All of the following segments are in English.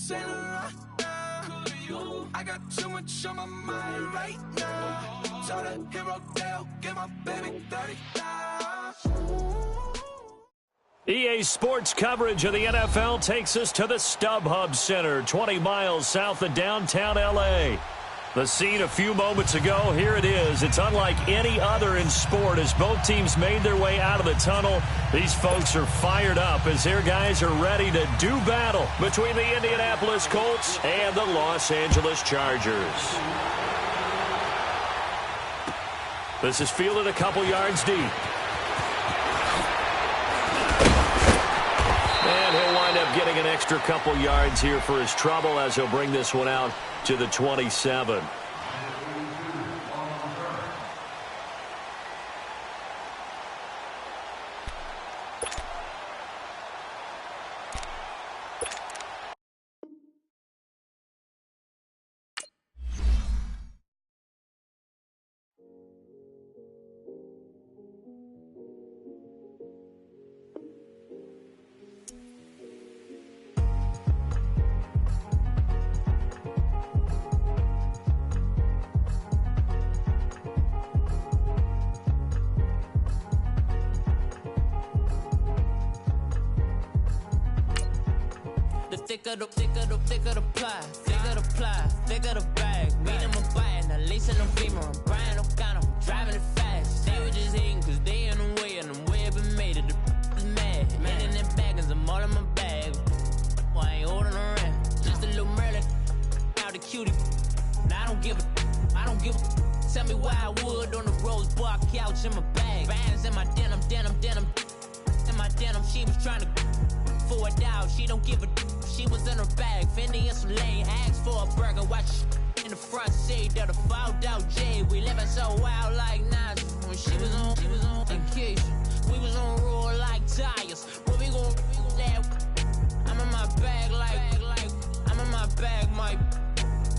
Saint Laurent now. I got too much on my mind right now. Tell the hero Dale, get my baby 30 now. EA Sports coverage of the NFL takes us to the StubHub Center, 20 miles south of downtown L.A. The scene a few moments ago, here it is. It's unlike any other in sport as both teams made their way out of the tunnel. These folks are fired up as their guys are ready to do battle between the Indianapolis Colts and the Los Angeles Chargers. This is fielded a couple yards deep. And he'll wind up getting an extra couple yards here for his trouble as he'll bring this one out to the 27. Thicker the pie, thicker the bag. Meet them a buying, a lease in a beamer. I'm Brian O'Connor, driving it fast. They were just hating cause they in the way, and the way I've been made it, the is mad. Man in that bag, cause I'm all in my bag. Well, I ain't holding around, just a little Merlin, out the cutie. Now I don't give a, tell me why I would on the rose bar couch in my bag. Bands in my denim, in my denim, she was trying to for it out, she don't give a. She was in her bag, Fendi and some lane, asked for a burger, watch in the front seat of the fouled out J. We living so wild like Nas. When she was on vacation, we was on roll like tires. Where we gon' I'm in my bag like I'm in my bag, Mike.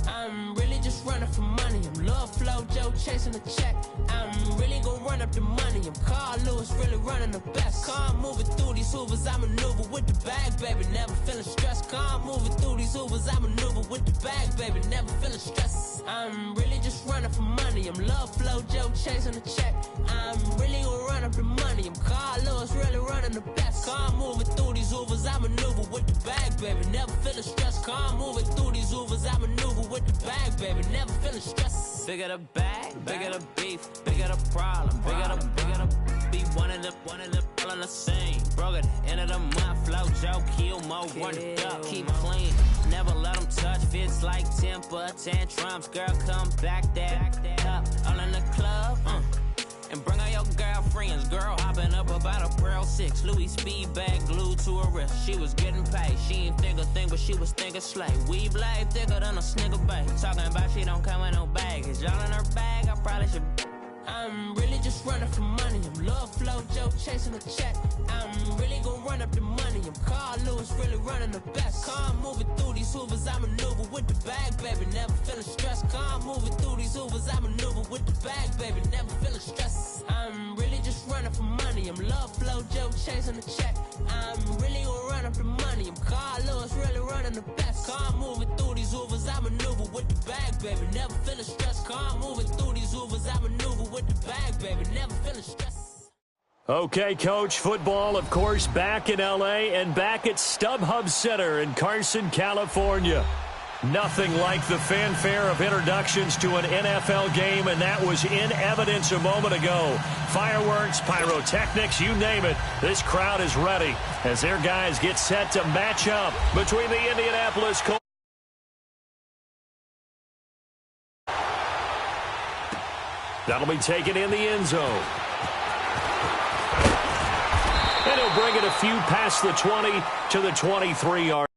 I'm really just running for money. I'm Love Flow Joe chasing the check. I'm really gon' run up the money. I'm Carl Lewis, really running the best. Car moving through these Hoovers, I maneuver with the bag, baby. Never feeling stressed. Car moving through these Hoovers, I maneuver with the bag, baby. Never feeling stressed. I'm really just running for money. I'm Love Flow Joe chasing the check. I'm really gon' run up the money. I'm Carl Lewis, really running the best. Car moving through these Hoovers, I maneuver with the bag, baby. Never feeling stressed. Car moving through these Hoovers, I maneuver with the bag, baby. Never feeling stressed. Bigger the bag, bigger the beef, bigger the problem, bigger the be one of the all in the same. Broke at the end of the month, flow Joe, kill mo, run it up, keep clean. Never let them touch, fits like temper tantrums. Girl, come back that up, all in the club, and bring all your girlfriends. Girl hopping up about a Pearl 6 Louis speed bag glued to her wrist. She was getting paid, she ain't think a thing, but she was thinking slay. We blade thicker than a snicker bag. Talking about she don't come with no baggage. Y'all in her bag, I probably should. I'm really just running for money. I'm Love Flow Joe chasing the check. I'm really gon' run up the money. I'm Carl Lewis, really running the best. Car moving through these Hoovers, I maneuver with the bag, baby. Never feeling stressed. Car moving through these Hoovers, I maneuver with the bag, baby. Never feeling stressed. I'm really just running for money. I'm Love Flow Joe chasing the check. I'm really gon' run up the money. I'm Carl Lewis, really running the best. Car moving through these Hoovers, I maneuver with the bag, baby. Never feeling stressed. Car moving through these Hoovers, I maneuver with the bag, baby. Never feeling stressed. Okay, Coach, football, of course, back in L.A. and back at StubHub Center in Carson, California. Nothing like the fanfare of introductions to an NFL game, and that was in evidence a moment ago. Fireworks, pyrotechnics, you name it. This crowd is ready as their guys get set to match up between the Indianapolis Colts. That'll be taken in the end zone. And he'll bring it a few past the 20 to the 23-yard.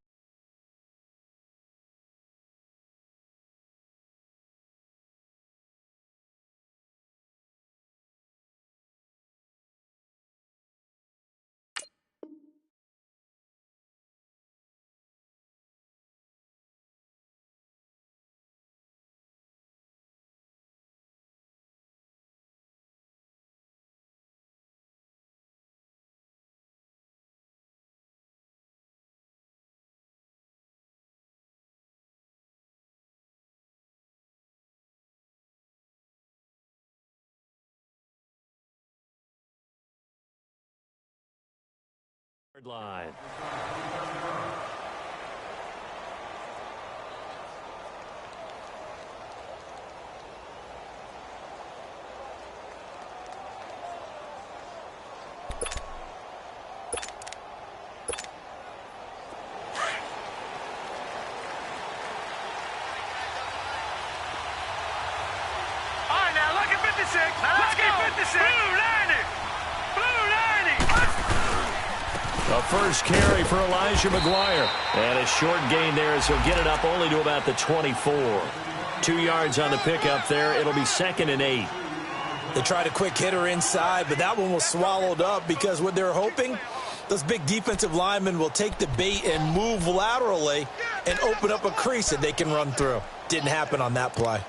Line. A first carry for Elijah McGuire. And a short gain there as he'll get it up only to about the 24. 2 yards on the pickup there. It'll be 2nd and 8. They tried a quick hitter inside, but that one was swallowed up because what they're hoping, those big defensive linemen will take the bait and move laterally and open up a crease that they can run through. Didn't happen on that play.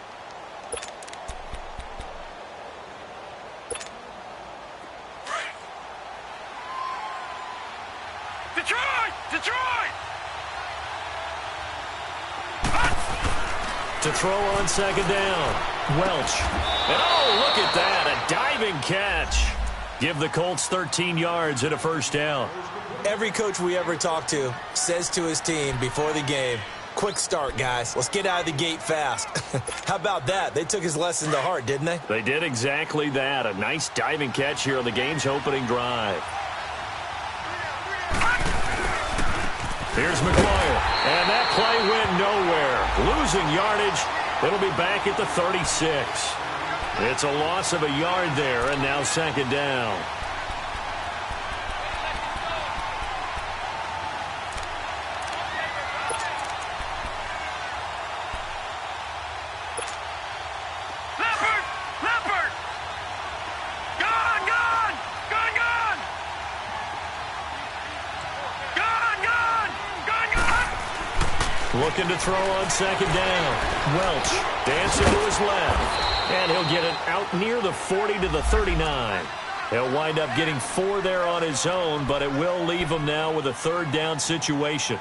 To throw on 2nd down. Welch. And oh, look at that. A diving catch. Give the Colts 13 yards and a first down. Every coach we ever talk to says to his team before the game, quick start, guys. Let's get out of the gate fast. How about that? They took his lesson to heart, didn't they? They did exactly that. A nice diving catch here on the game's opening drive. Here's McGuire, and that play went nowhere. Losing yardage, it'll be back at the 36. It's a loss of a yard there, and now 2nd down. Looking to throw on 2nd down. Welch dancing to his left. And he'll get it out near the 40 to the 39. He'll wind up getting 4 there on his own, but it will leave him now with a 3rd down situation.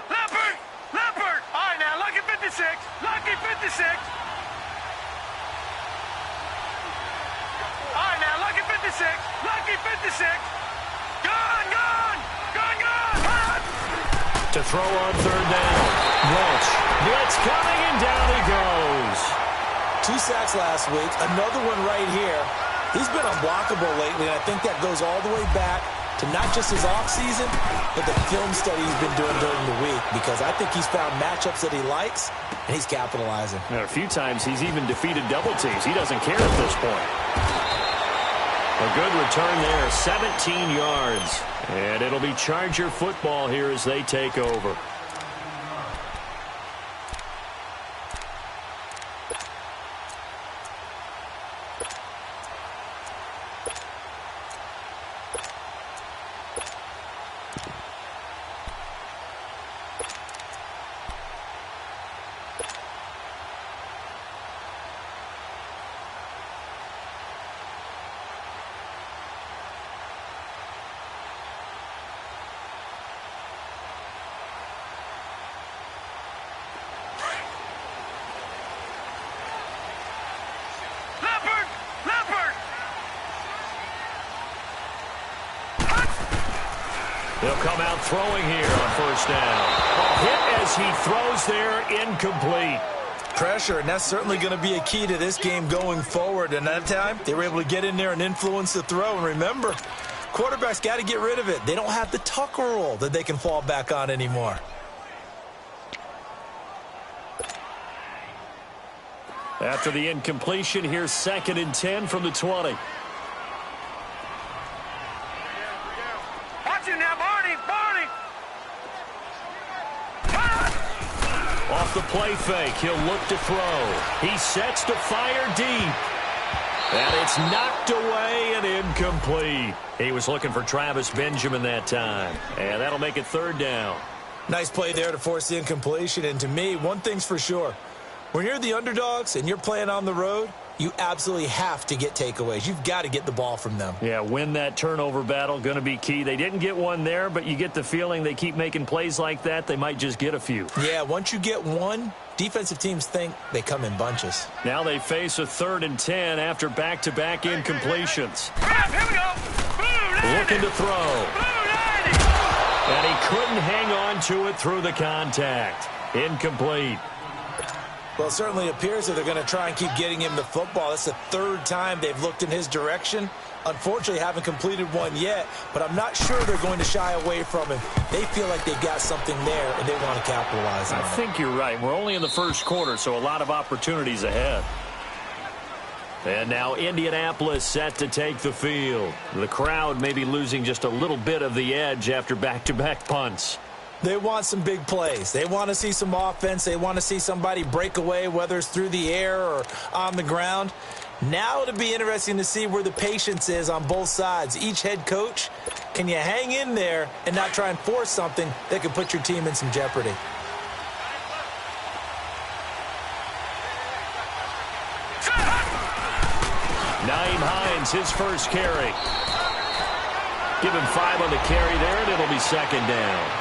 Leopard! All right, now, lucky 56. Lucky 56. Lucky 56. Gone! To throw on 3rd down. Welch. Blitz coming, and down he goes. 2 sacks last week. Another one right here. He's been unblockable lately, and I think that goes all the way back to not just his offseason, but the film study he's been doing during the week, because I think he's found matchups that he likes, and he's capitalizing. And a few times he's even defeated double teams. He doesn't care at this point. A good return there, 17 yards. And it'll be Charger football here as they take over. He'll come out throwing here on 1st down. A hit as he throws there, incomplete. Pressure, and that's certainly going to be a key to this game going forward. And that time, they were able to get in there and influence the throw. And remember, quarterbacks got to get rid of it. They don't have the Tucker rule that they can fall back on anymore. After the incompletion, here's 2nd and 10 from the 20. Watch it now, Barney! Off the play fake, he'll look to throw. He sets to fire deep. And it's knocked away and incomplete. He was looking for Travis Benjamin that time. And that'll make it 3rd down. Nice play there to force the incompletion. And to me, one thing's for sure. When you're the underdogs and you're playing on the road, you absolutely have to get takeaways. You've got to get the ball from them. Yeah, win that turnover battle, going to be key. They didn't get one there, but you get the feeling they keep making plays like that, they might just get a few. Yeah, once you get one, defensive teams think they come in bunches. Now they face a 3rd and 10 after back-to-back incompletions. Here we go. Looking to throw. And he couldn't hang on to it through the contact. Incomplete. Well, it certainly appears that they're going to try and keep getting him the football. That's the 3rd time they've looked in his direction. Unfortunately, haven't completed one yet, but I'm not sure they're going to shy away from him. They feel like they've got something there, and they want to capitalize on it. I think you're right. We're only in the first quarter, so a lot of opportunities ahead. And now Indianapolis set to take the field. The crowd may be losing just a little bit of the edge after back-to-back punts. They want some big plays. They want to see some offense. They want to see somebody break away, whether it's through the air or on the ground. Now it'll be interesting to see where the patience is on both sides. Each head coach, can you hang in there and not try and force something that could put your team in some jeopardy? Naeem Hines, his first carry. Give him 5 on the carry there, and it'll be 2nd down.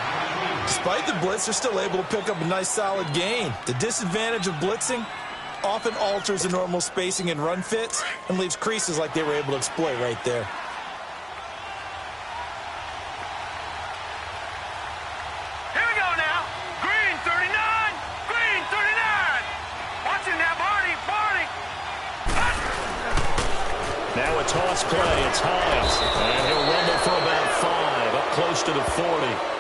Despite the blitz, they're still able to pick up a nice solid gain. The disadvantage of blitzing often alters the normal spacing and run fits and leaves creases like they were able to exploit right there. Here we go now. Green 39. Green 39. Watching that, Barney. Barney. Now a toss play. It's Hines. And he'll rumble for about 5, up close to the 40.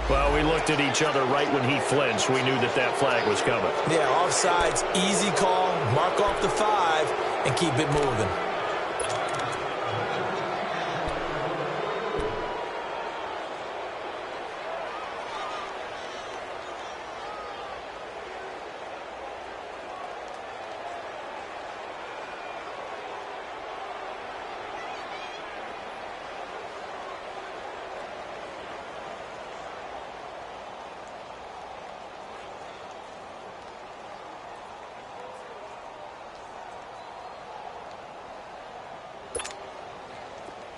Well, we looked at each other right when he flinched. We knew that that flag was coming. Yeah, offsides, easy call, mark off the 5, and keep it moving.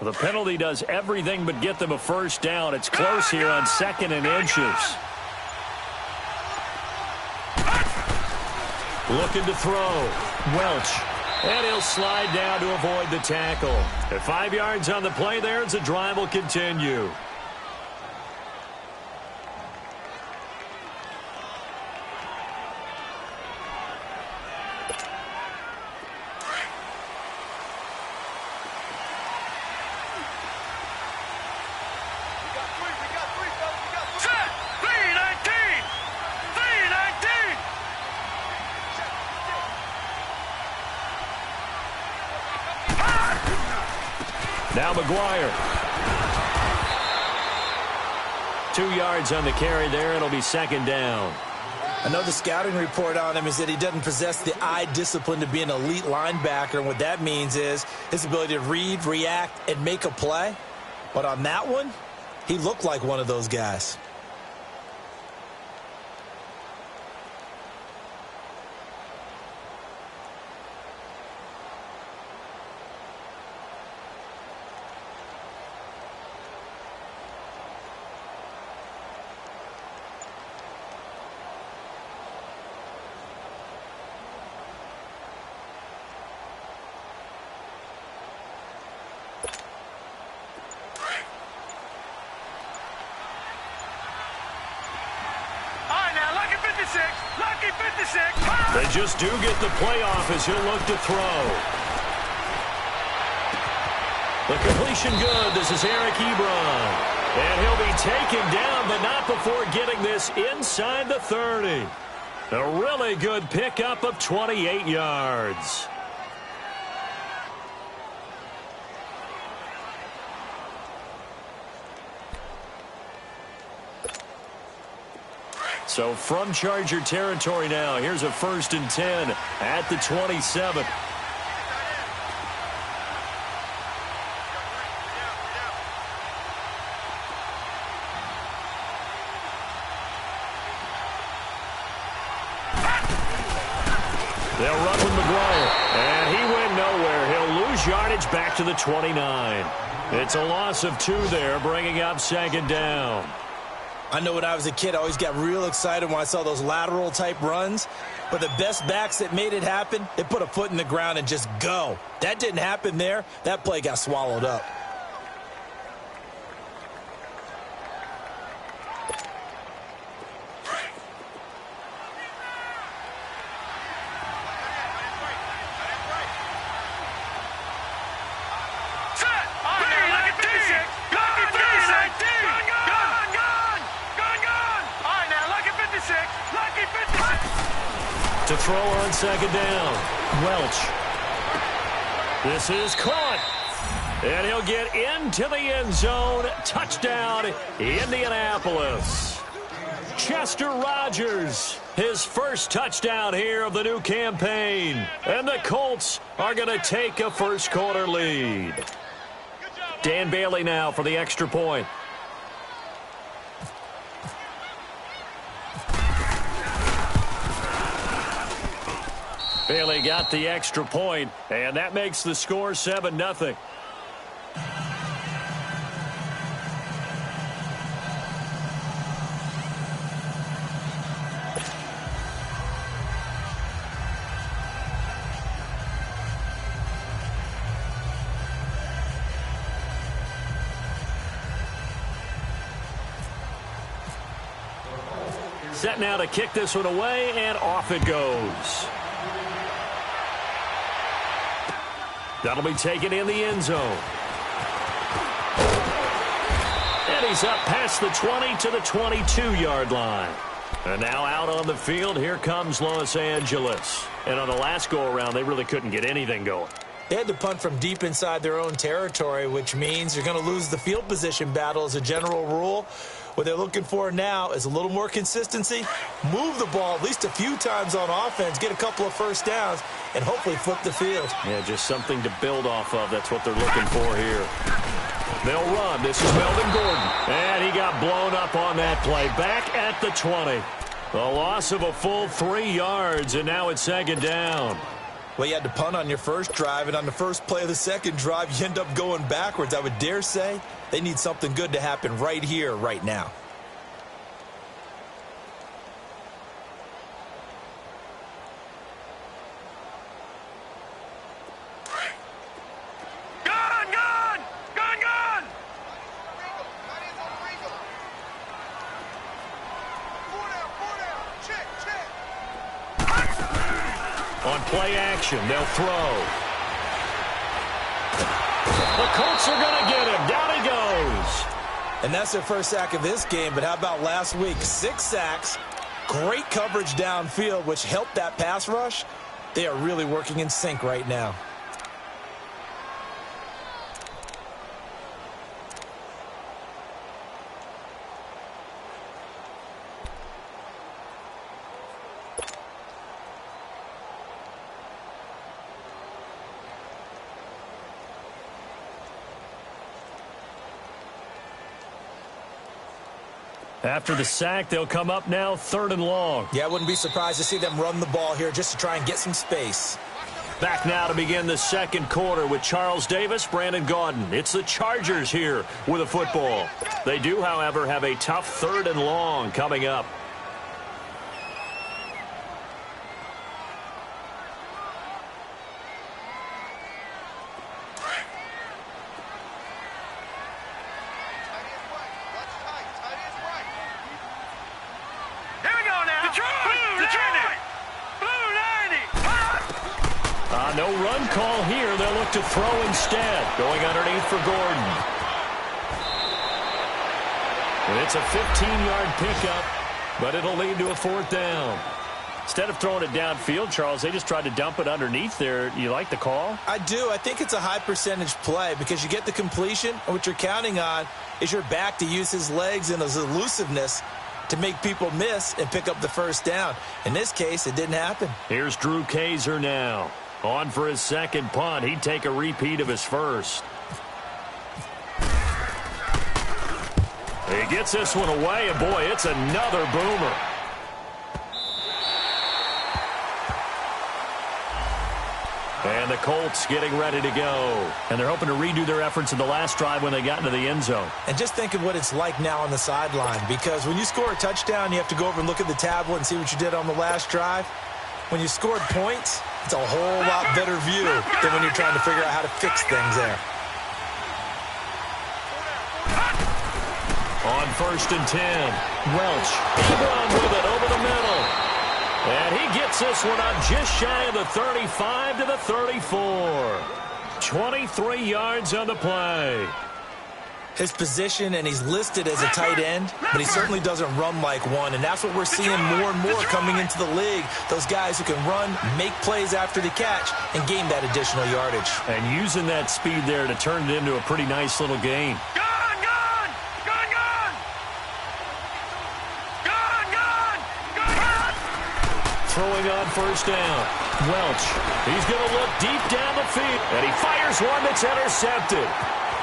The penalty does everything but get them a first down. It's close here on 2nd and inches. Looking to throw. Welch. And he'll slide down to avoid the tackle. At 5 yards on the play there, the drive will continue. Now McGuire. 2 yards on the carry there. It'll be 2nd down. Another scouting report on him is that he doesn't possess the eye discipline to be an elite linebacker. And what that means is his ability to read, react, and make a play. But on that one, he looked like one of those guys. Lucky 56. They just do get the playoff as he'll look to throw. The completion good. This is Eric Ebron. And he'll be taken down, but not before getting this inside the 30. A really good pickup of 28 yards. So from Charger territory now, here's a 1st and 10 at the 27. They'll run with McGuire, and he went nowhere. He'll lose yardage yards back to the 29. It's a loss of 2 there, bringing up second down. I know when I was a kid, I always got real excited when I saw those lateral-type runs. But the best backs that made it happen, they put a foot in the ground and just go. That didn't happen there. That play got swallowed up. To throw on second down, Welch. This is caught. And he'll get into the end zone. Touchdown, Indianapolis. Chester Rogers, his first touchdown here of the new campaign. And the Colts are going to take a first-quarter lead. Dan Bailey now for the extra point. Bailey got the extra point, and that makes the score 7-0. Set now to kick this one away, and off it goes. That'll be taken in the end zone. And he's up past the 20 to the 22-yard line. And now out on the field, here comes Los Angeles. And on the last go-around, they really couldn't get anything going. They had to punt from deep inside their own territory, which means you're going to lose the field position battle as a general rule. What they're looking for now is a little more consistency, move the ball at least a few times on offense, get a couple of first downs, and hopefully flip the field. Yeah, just something to build off of. That's what they're looking for here. They'll run. This is Melvin Gordon. And he got blown up on that play. Back at the 20. A loss of a full 3 yards, and now it's second down. Well, you had to punt on your first drive, and on the first play of the second drive, you end up going backwards. I would dare say they need something good to happen right here, right now. On play action, they'll throw. The Colts are going to get him. Down he goes. And that's their first sack of this game, but how about last week? 6 sacks, great coverage downfield, which helped that pass rush. They are really working in sync right now. After the sack, they'll come up now 3rd and long. Yeah, I wouldn't be surprised to see them run the ball here just to try and get some space. Back now to begin the second quarter with Charles Davis, Brandon Gaudin. It's the Chargers here with a football. They do, however, have a tough 3rd and long coming up. No run call here. They'll look to throw instead. Going underneath for Gordon. And it's a 15-yard pickup, but it'll lead to a 4th down. Instead of throwing it downfield, Charles, they just tried to dump it underneath there. You like the call? I do. I think it's a high-percentage play because you get the completion, and what you're counting on is your back to use his legs and his elusiveness to make people miss and pick up the first down. In this case, it didn't happen. Here's Drew Kaiser now. On for his second punt. He'd take a repeat of his first. He gets this one away, and boy, it's another boomer. And the Colts getting ready to go. And they're hoping to redo their efforts in the last drive when they got into the end zone. And just think of what it's like now on the sideline, because when you score a touchdown, you have to go over and look at the tablet and see what you did on the last drive. When you scored points, it's a whole lot better view than when you're trying to figure out how to fix things there. On 1st and 10, Welch, he run with it over the middle. And he gets this one up just shy of the 35 to the 34. 23 yards on the play. His position, and he's listed as a tight end, but he certainly doesn't run like one, and that's what we're seeing more and more coming into the league. Those guys who can run, make plays after the catch, and gain that additional yardage. And using that speed there to turn it into a pretty nice little gain. Throwing on 1st down. Welch, he's going to look deep down the field, and he fires one that's intercepted.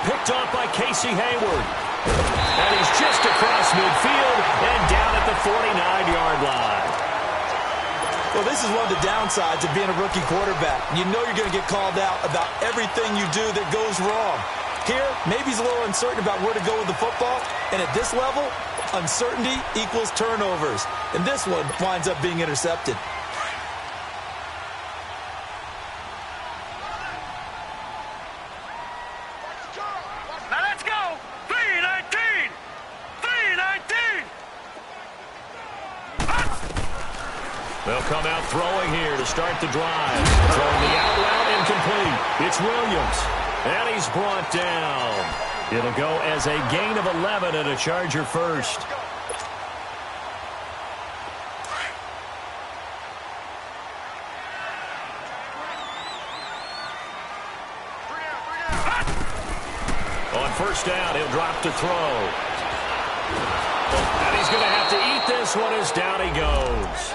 Picked off by Casey Hayward. And he's just across midfield and down at the 49-yard line. Well, this is one of the downsides of being a rookie quarterback. You know you're going to get called out about everything you do that goes wrong. Here, maybe he's a little uncertain about where to go with the football, and at this level, uncertainty equals turnovers. And this one winds up being intercepted. Now let's go. 3-19. 3-19. They'll come out throwing here to start the drive. Throwing the out route incomplete. It's Williams. And he's brought down. It'll go as a gain of 11 and a Charger first. On 1st down, he'll drop to throw. And he's going to have to eat this one as down he goes.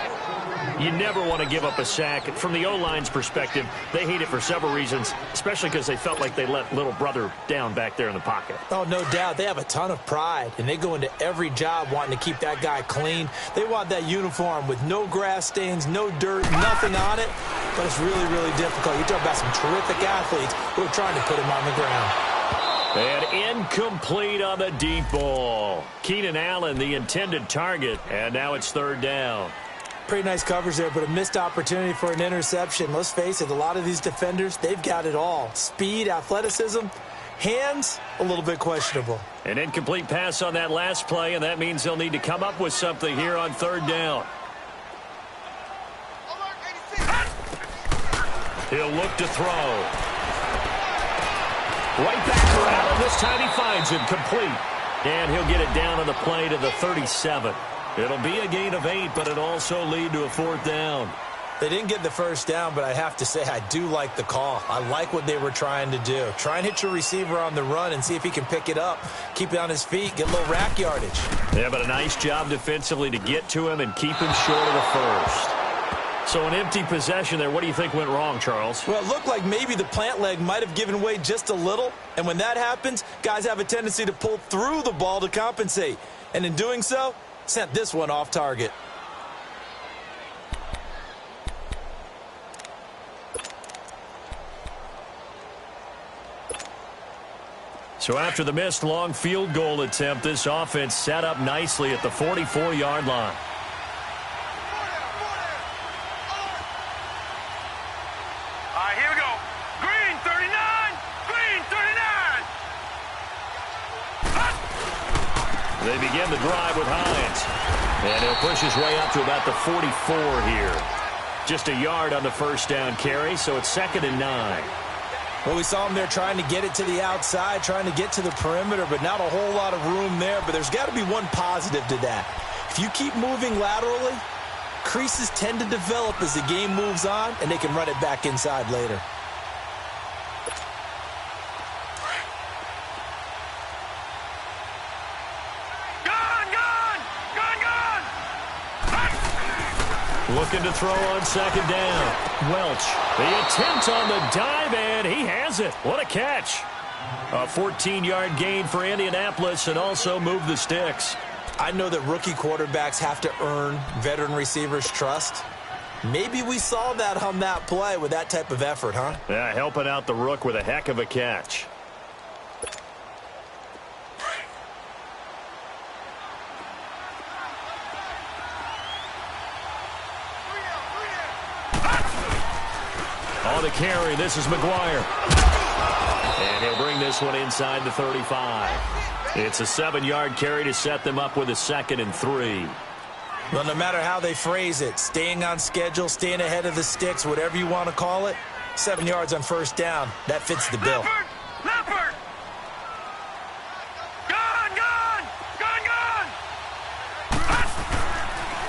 You never want to give up a sack. From the O-line's perspective, they hate it for several reasons, especially because they felt like they let little brother down back there in the pocket. Oh, no doubt. They have a ton of pride, and they go into every job wanting to keep that guy clean. They want that uniform with no grass stains, no dirt, nothing on it. But it's really, really difficult. You're talking about some terrific athletes who are trying to put him on the ground. And incomplete on the deep ball. Keenan Allen, the intended target, and now it's 3rd down. Pretty nice coverage there, but a missed opportunity for an interception. Let's face it, a lot of these defenders, they've got it all. Speed, athleticism, hands, a little bit questionable. An incomplete pass on that last play, and that means they'll need to come up with something here on 3rd down. He'll look to throw. Right back around, and this time he finds him complete. And he'll get it down on the play to the 37. It'll be a gain of 8, but it'll also lead to a 4th down. They didn't get the 1st down, but I have to say I do like the call. I like what they were trying to do. Try and hit your receiver on the run and see if he can pick it up. Keep it on his feet, get a little rack yardage. Yeah, but a nice job defensively to get to him and keep him short of the 1st. So an empty possession there. What do you think went wrong, Charles? Well, it looked like maybe the plant leg might have given way just a little. And when that happens, guys have a tendency to pull through the ball to compensate. And in doing so, sent this one off target. So after the missed long field goal attempt, this offense set up nicely at the 44-yard line. Here we go. Green 39. Green 39. They begin the drive with Hines. And he'll push his way up to about the 44 here. Just a yard on the 1st down carry, so it's 2nd and 9. Well, we saw him there trying to get it to the outside, trying to get to the perimeter, but not a whole lot of room there. But there's got to be one positive to that. If you keep moving laterally, creases tend to develop as the game moves on, and they can run it back inside later. Looking to throw on 2nd down. Welch, the attempt on the dive, and he has it. What a catch. A 14-yard gain for Indianapolis and also move the sticks. I know that rookie quarterbacks have to earn veteran receivers' trust. Maybe we saw that on that play with that type of effort, huh? Yeah, helping out the rook with a heck of a catch. On the carry, this is McGuire. And he'll bring this one inside the 35. It's a 7-yard carry to set them up with a 2nd and 3. Well, no matter how they phrase it, staying on schedule, staying ahead of the sticks, whatever you want to call it, 7 yards on first down, that fits the bill. Leopard! Gone!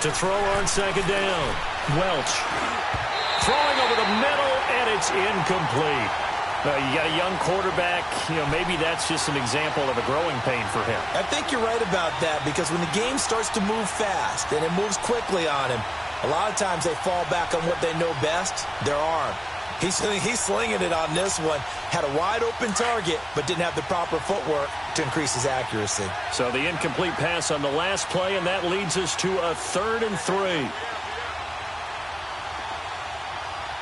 To throw on 2nd down. Welch. Throwing over the middle, and it's incomplete. You got a young quarterback. Maybe that's just an example of a growing pain for him. I think you're right about that, because when the game starts to move fast and it moves quickly on him, a lot of times they fall back on what they know best, their arm. He's slinging it on this one. Had a wide-open target, but didn't have the proper footwork to increase his accuracy. So the incomplete pass on the last play, and that leads us to a 3rd and 3.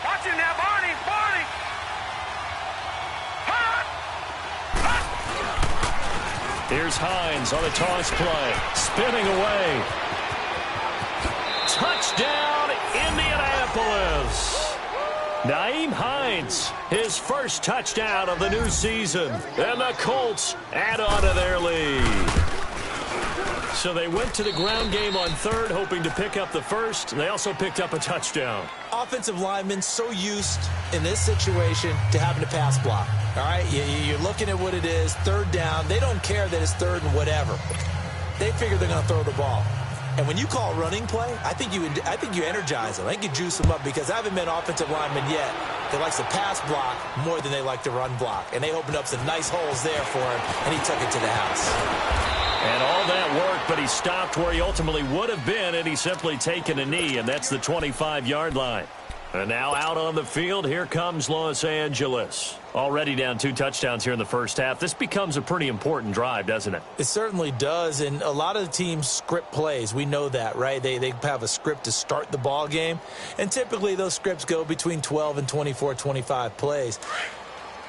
Watching that, Barney! Here's Hines on a toss play. Spinning away. Touchdown, Indianapolis. Nyheim Hines, his first touchdown of the new season. And the Colts add on to their lead. So they went to the ground game on 3rd, hoping to pick up the first. They also picked up a touchdown. Offensive linemen so used in this situation to having to pass block. All right, you're looking at what it is, 3rd down. They don't care that it's 3rd and whatever. They figure they're going to throw the ball. And when you call running play, I think you energize them. I think you juice them up, because I haven't met an offensive lineman yet that likes to pass block more than they like to run block. And they opened up some nice holes there for him, and he took it to the house. And all that worked, but he stopped where he ultimately would have been, and he's simply taken a knee, and that's the 25-yard line. And now out on the field, here comes Los Angeles. Already down 2 touchdowns here in the first half. This becomes a pretty important drive, doesn't it? It certainly does, and a lot of the teams script plays. We know that, right? They have a script to start the ball game, and typically those scripts go between 12 and 24, 25 plays.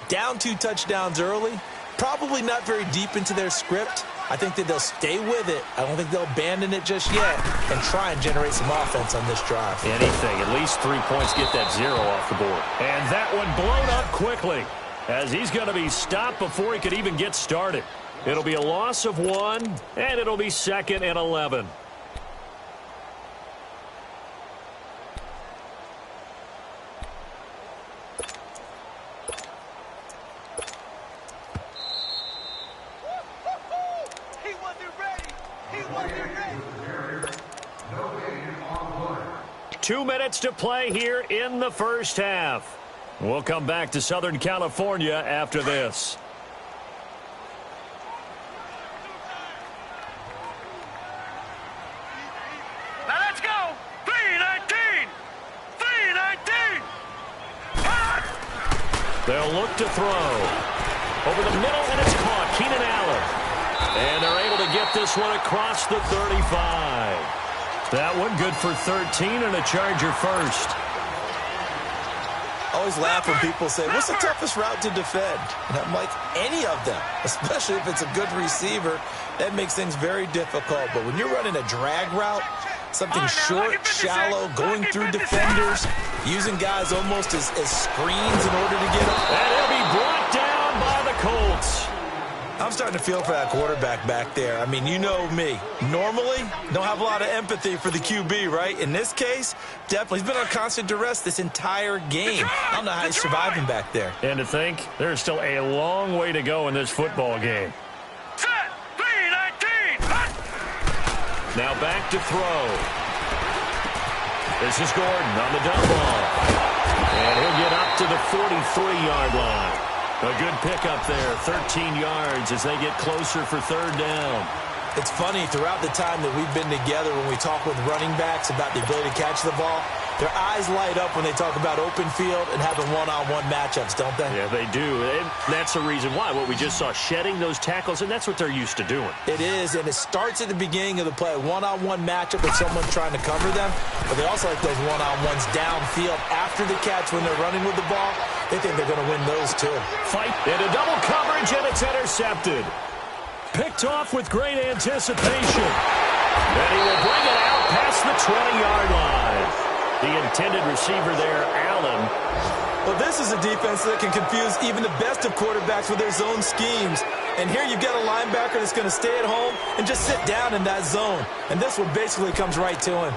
Down 2 touchdowns early, probably not very deep into their script. I think that they'll stay with it. I don't think they'll abandon it just yet and try and generate some offense on this drive. Anything. At least 3 points, get that 0 off the board. And that one blown up quickly, as he's going to be stopped before he could even get started. It'll be a loss of 1, and it'll be 2nd and 11. Two minutes to play here in the first half. We'll come back to Southern California after this. Now let's go! 3-19! 3-19! They'll look to throw. Over the middle, and it's caught. Keenan Allen. And they're able to get this one across the 35. That one good for 13 and a Charger first. I always laugh when people say, what's the toughest route to defend? And I'm like, any of them, especially if it's a good receiver. That makes things very difficult. But when you're running a drag route, something short, shallow, going through defenders, using guys almost as screens in order to get them. And he'll be brought down by the Colts. I'm starting to feel for that quarterback back there. I mean, you know me. Normally, don't have a lot of empathy for the QB, right? In this case, definitely. He's been on constant duress this entire game. I don't know how he's surviving back there. And to think, there's still a long way to go in this football game. Set! 3-19! Now back to throw. This is Gordon on the dump ball. And he'll get up to the 43-yard line. A good pickup there, 13 yards as they get closer for 3rd down. It's funny, throughout the time that we've been together, when we talk with running backs about the ability to catch the ball, Their eyes light up when they talk about open field and having one-on-one matchups, don't they? Yeah, they do. And that's the reason why. What we just saw, shedding those tackles, and that's what they're used to doing. It is, and it starts at the beginning of the play. One-on-one matchup with someone trying to cover them, but they also like those one-on-ones downfield after the catch when they're running with the ball. They think they're going to win those too. Fight into double coverage, and it's intercepted. Picked off with great anticipation. And he will bring it out past the 20-yard line. The intended receiver there, Allen. Well, this is a defense that can confuse even the best of quarterbacks with their zone schemes. And here you've got a linebacker that's going to stay at home and just sit down in that zone. And this one basically comes right to him.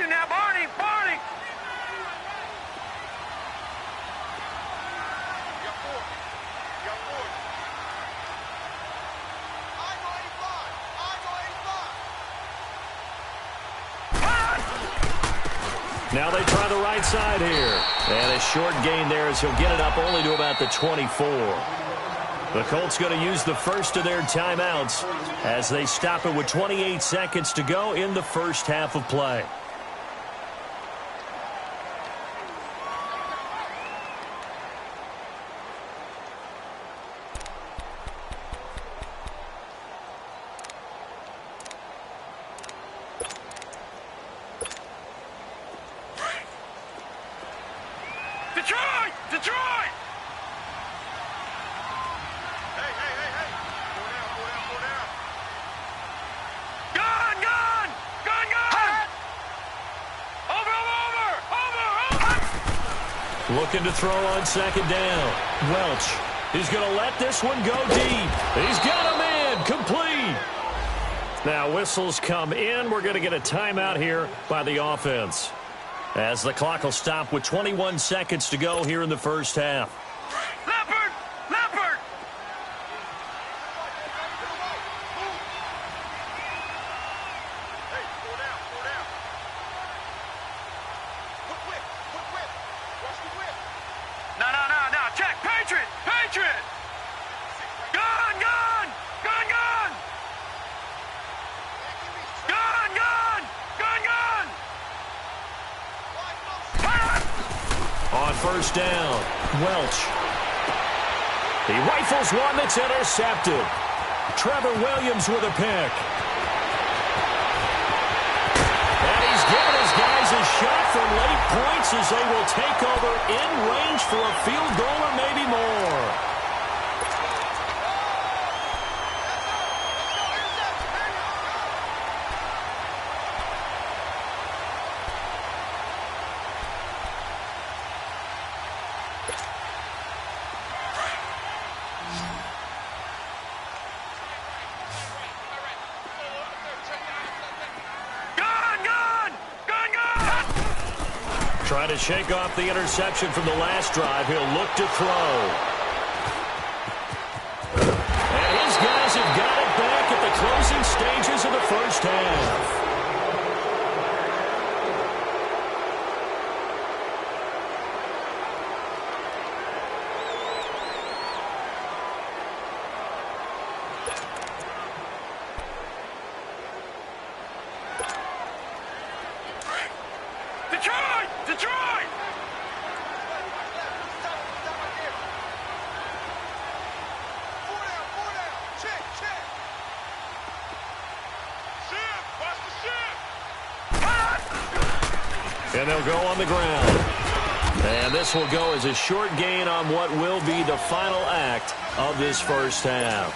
Now, Barney! Barney! Now they try the right side here. And a short gain there as he'll get it up only to about the 24. The Colts going to use the first of their timeouts as they stop it with 28 seconds to go in the first half of play. Detroit! Detroit! Hey, hey, hey, hey! Go down. Gun, gun! Gun, gun! Over! Looking to throw on second down. Welch. He's going to let this one go deep. He's got him in. Complete. Now whistles come in. We're going to get a timeout here by the offense, as the clock will stop with 21 seconds to go here in the first half. Leopard! Leopard! Hey, go down. Quick whip. Watch the whip. No. Check. Patriot! Gun! On first down, Welch. He rifles one that's intercepted. Trevor Williams with a pick. And he's given his guys a shot for late points as they will take over in range for a field goal or maybe more. Trying to shake off the interception from the last drive. He'll look to throw. And his guys have got it back at the closing stages of the first half. Detroit! Four down. Check. Ship! Watch the ship! And they'll go on the ground. And this will go as a short gain on what will be the final act of this first half.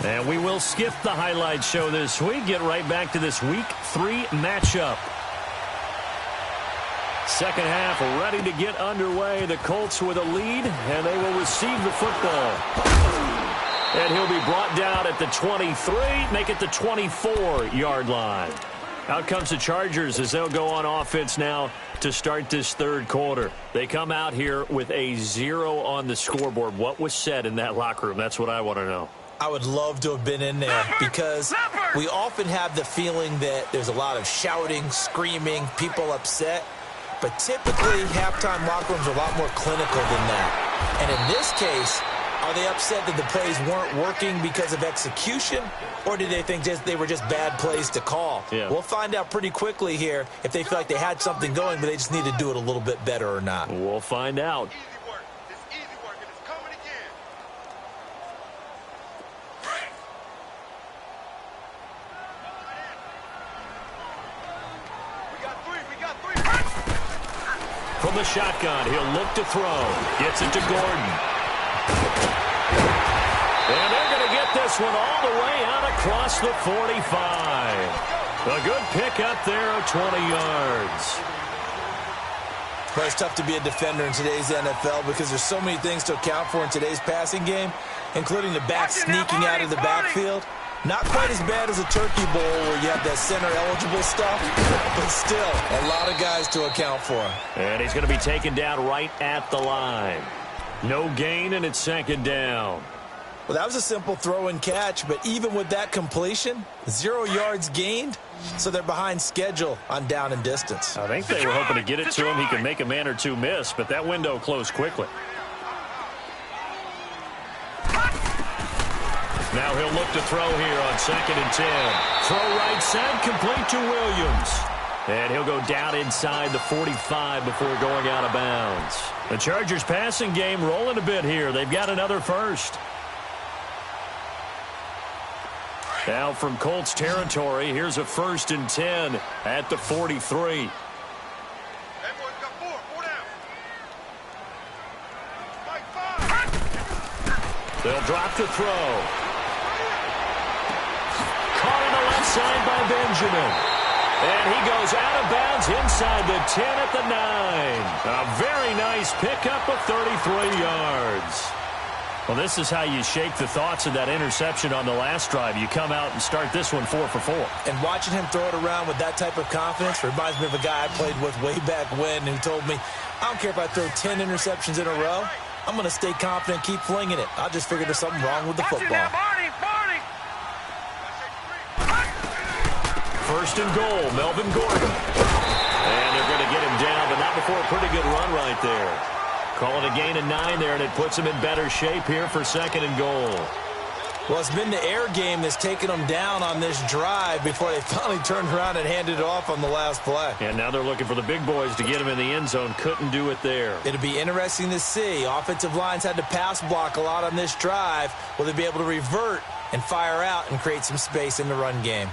And we will skip the highlight show this week. Get right back to this Week 3 matchup. Second half ready to get underway. The Colts with a lead, and they will receive the football. And he'll be brought down at the 23, make it the 24-yard line. Out comes the Chargers as they'll go on offense now to start this third quarter. They come out here with a 0 on the scoreboard. What was said in that locker room? That's what I want to know. I would love to have been in there because we often have the feeling that there's a lot of shouting, screaming, people upset. But typically, halftime locker rooms are a lot more clinical than that. And in this case, are they upset that the plays weren't working because of execution, or did they think they were just bad plays to call? Yeah. We'll find out pretty quickly here if they feel like they had something going, but they just need to do it a little bit better or not. We'll find out. Easy work. It's easy work, and it's coming again. We got three. From the shotgun, he'll look to throw. Gets it to Gordon. And they're going to get this one all the way out across the 45. A good pickup there of 20 yards. Well, it's tough to be a defender in today's NFL because there's so many things to account for in today's passing game, including the back sneaking out of the backfield. Not quite as bad as a turkey bowl where you have that center-eligible stuff, but still a lot of guys to account for. And he's going to be taken down right at the line. No gain, and it's second down. Well, that was a simple throw and catch, but even with that completion, 0 yards gained, so they're behind schedule on down and distance. I think they were hoping to get it to him. He could make a man or two miss, but that window closed quickly. Now he'll look to throw here on 2nd and 10. Throw right side, complete to Williams. And he'll go down inside the 45 before going out of bounds. The Chargers passing game rolling a bit here. They've got another first. Now from Colts territory, here's a 1st and 10 at the 43. That boy's got four down. Mike, 5. They'll drop to throw. Caught on the left side by Benjamin. And he goes out of bounds inside the 10 at the 9. A very nice pickup of 33 yards. Well, this is how you shake the thoughts of that interception on the last drive. You come out and start this one 4 for 4. And watching him throw it around with that type of confidence reminds me of a guy I played with way back when who told me, I don't care if I throw 10 interceptions in a row. I'm going to stay confident, keep flinging it. I just figured there's something wrong with the football. Barney. 1st and goal, Melvin Gordon. And they're going to get him down, but not before a pretty good run right there. Call it a gain of 9 there, and it puts him in better shape here for 2nd and goal. Well, it's been the air game that's taken them down on this drive before they finally turned around and handed it off on the last play. And now they're looking for the big boys to get him in the end zone. Couldn't do it there. It'll be interesting to see. Offensive lines had to pass block a lot on this drive. Will they be able to revert and fire out and create some space in the run game?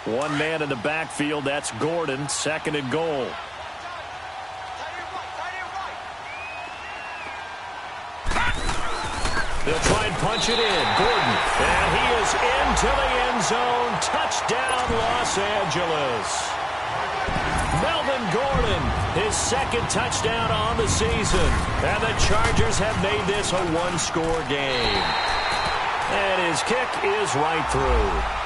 One man in the backfield, that's Gordon, 2nd and goal. They'll try and punch it in. Gordon, and he is into the end zone. Touchdown, Los Angeles. Melvin Gordon, his 2nd touchdown on the season. And the Chargers have made this a one-score game. And his kick is right through.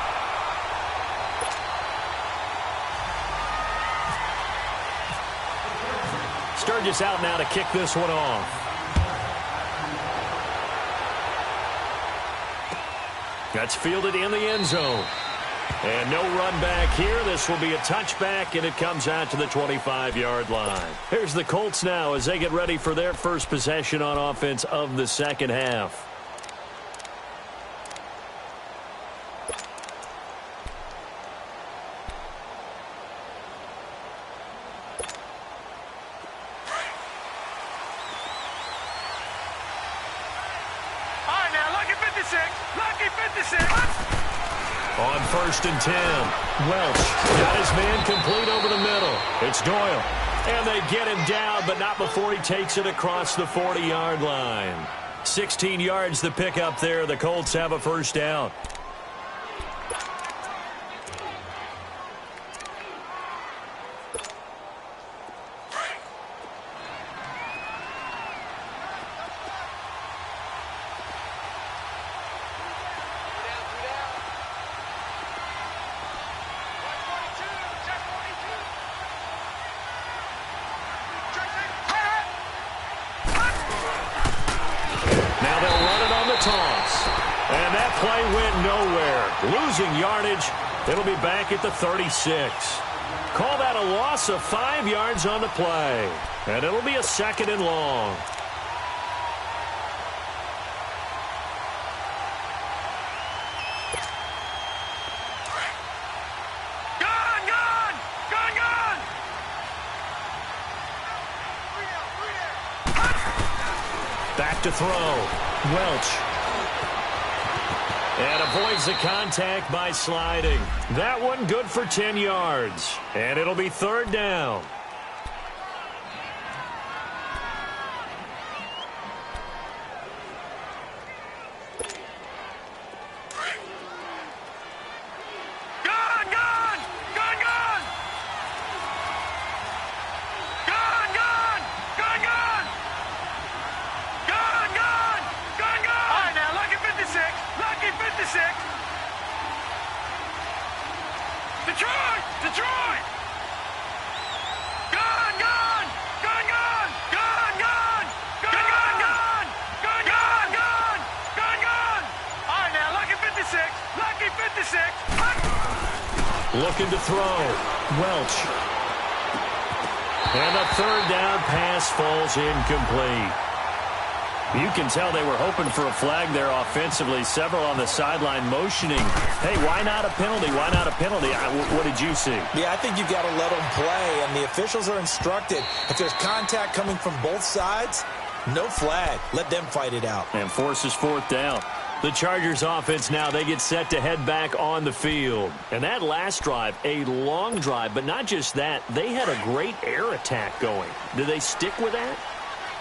Sturgis out now to kick this one off. That's fielded in the end zone. And no run back here. This will be a touchback, and it comes out to the 25-yard line. Here's the Colts now as they get ready for their first possession on offense of the second half. On 1st and 10, Welch got his man complete over the middle. It's Doyle. And they get him down, but not before he takes it across the 40-yard line. 16 yards the pickup there. The Colts have a first down. play went nowhere. Losing yardage. It'll be back at the 36. Call that a loss of 5 yards on the play. And it'll be a 2nd and long. Back to throw. Welch. And avoids the contact by sliding. That one good for 10 yards. And it'll be 3rd down. Looking to throw. Welch. And a 3rd down pass falls incomplete. You can tell they were hoping for a flag there offensively. Several on the sideline motioning. Hey, why not a penalty? Why not a penalty? What did you see? Yeah, I think you've got to let them play, and the officials are instructed. If there's contact coming from both sides, no flag. Let them fight it out. And forces 4th down. The Chargers offense now, they get set to head back on the field. And that last drive, a long drive, but not just that, they had a great air attack going. Do they stick with that?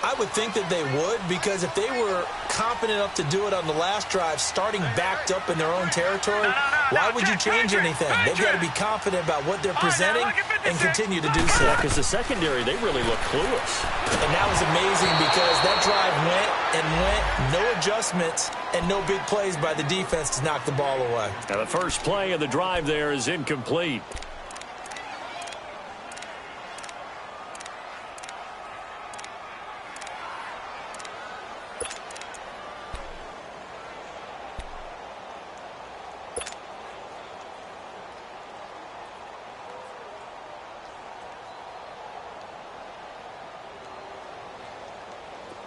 I would think that they would, because if they were confident enough to do it on the last drive, starting backed up in their own territory, why would you change anything? They've got to be confident about what they're presenting and continue to do so. Yeah, because the secondary, they really look clueless. And that was amazing because that drive went and went, no adjustments, and no big plays by the defense to knock the ball away. Now the first play of the drive there is incomplete.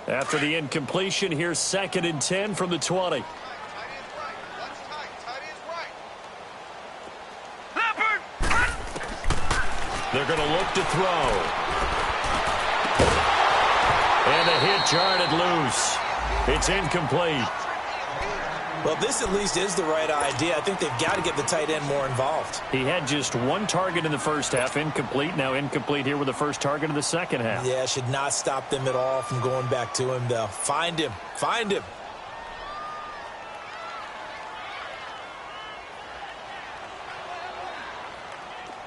After the incompletion, here's 2nd and 10 from the 20. They're going to look to throw. And a hit jarred loose. It's incomplete. Well, this at least is the right idea. I think they've got to get the tight end more involved. He had just 1 target in the first half, incomplete. Now incomplete here with the first target of the second half. Yeah, should not stop them at all from going back to him, though. Find him. Find him.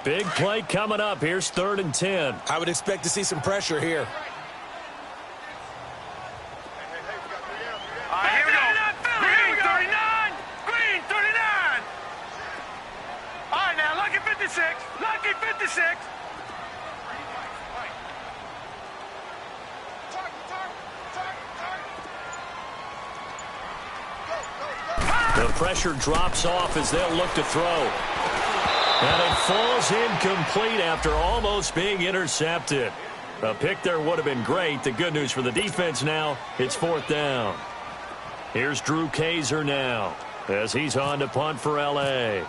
Big play coming up. Here's 3rd and 10. I would expect to see some pressure here. Here we go. Green 39. Green 39. All right, now, lucky 56. Lucky 56. The pressure drops off as they'll look to throw. And it falls incomplete after almost being intercepted. A pick there would have been great. The good news for the defense now, it's 4th down. Here's Drew Kaiser now as he's on to punt for L.A.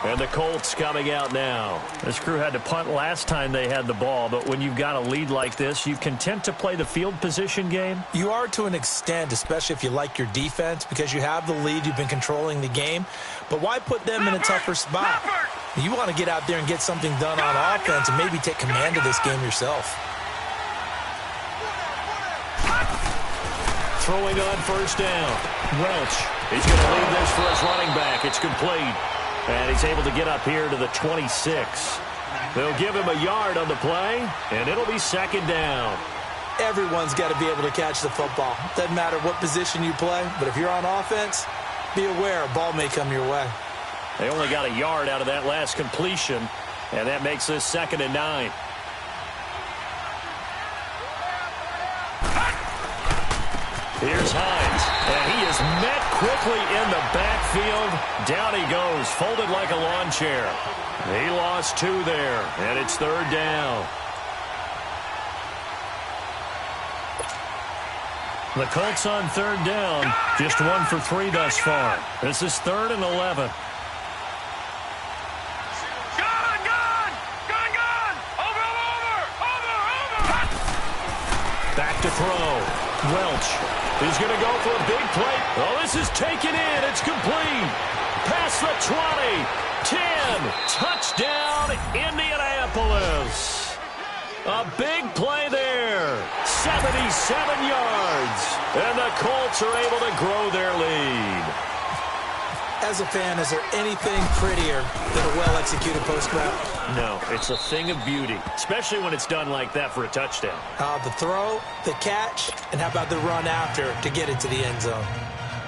And the Colts coming out now. This crew had to punt last time they had the ball, but when you've got a lead like this, you content to play the field position game? You are to an extent, especially if you like your defense, because you have the lead, you've been controlling the game. But why put them in a tougher spot? You want to get out there and get something done on offense and maybe take command of this game yourself. Throwing on 1st down. Welch. He's going to leave this for his running back. It's complete. And he's able to get up here to the 26. They'll give him a yard on the play, and it'll be 2nd down. Everyone's got to be able to catch the football. Doesn't matter what position you play, but if you're on offense, be aware a ball may come your way. They only got a yard out of that last completion. And that makes this 2nd and 9. Here's Hines, and he is met quickly in the backfield. Down he goes, folded like a lawn chair. He lost 2 there, and it's 3rd down. The Colts on 3rd down, just 1 for 3 thus far. This is 3rd and 11. Back to throw. Welch. He's going to go for a big play. Oh, this is taken in. It's complete. Past the 20. 10. Touchdown, Indianapolis. A big play there. 77 yards. And the Colts are able to grow their lead. As a fan, is there anything prettier than a well-executed post route? No, it's a thing of beauty, especially when it's done like that for a touchdown. The throw, the catch, and how about the run after to get it to the end zone?